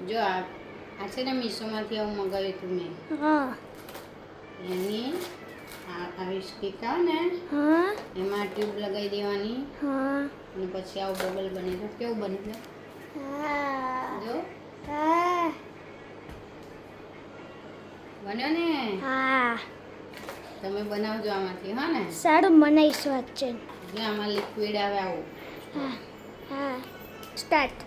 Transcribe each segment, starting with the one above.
જો આ છે ને મીશોમાંથી આવું મંગાવ્યું હતું મેં. હા એની આવી સ્ટીક આવે ને હા એમાં ટ્યુબ લગાવી દેવાની હા અને પછી આવું બબલ બને તો કેવું બને છે હા જો હા બન્યો ને. હા તમે બનાવજો આમાંથી હા ને. સારું બનાવીશ વાત છે જો આમાં લિક્વિડ આવે આવું. હા હા સ્ટાર્ટ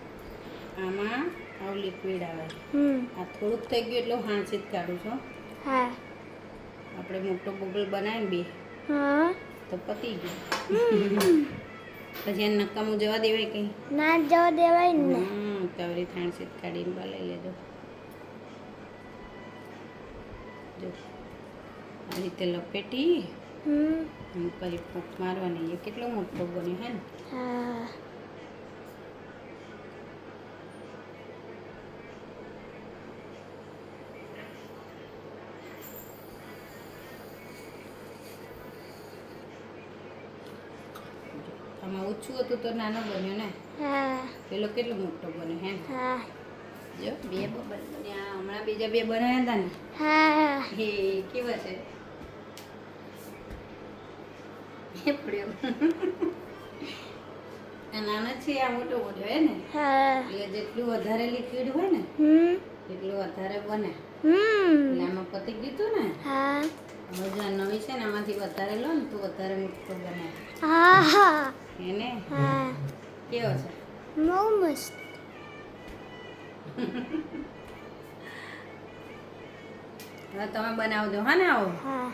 આમાં આવું લિક્વિડ આવે. હમ આ થોડુંક થઈ ગયું એટલે હાંસી જ કાઢું છું. હા આપણે મોટો બબલ બનાવીને બી હા તો પતી ગયું. પછી એને નકામું જવા દેવાય કંઈ. ના જવા દેવાય ને તવરી થાણસી કાઢીને બલાઈ લેજો. જો આ રીતે લપેટી અને પછી ફૂંક મારવાની. એ કેટલો મોટો બન્યો હે ને. હા આમાં ઓછું હતું તો નાનો બન્યો ને. હા પેલો કેટલો મોટો બન્યો હે ને. હા જો બે બબલ બન્યા. હમણાં બીજા બે બનાવ્યા હતા ને હા એ કેવા છે એ પડ્યો. આ નાનો છે આ મોટો મોટો હે ને. હા એટલે જેટલું વધારે લિક્વિડ હોય ને એટલું વધારે બને. એટલે આમાં પતી ગયું હતું ને. હા હવે જો આ નવી છે ને આમાંથી વધારે લો ને તો વધારે મોટો બને. હા હા એને હા કેવો છે બહુ મસ્ત હવે તમે બનાવજો હા ને આવો. હા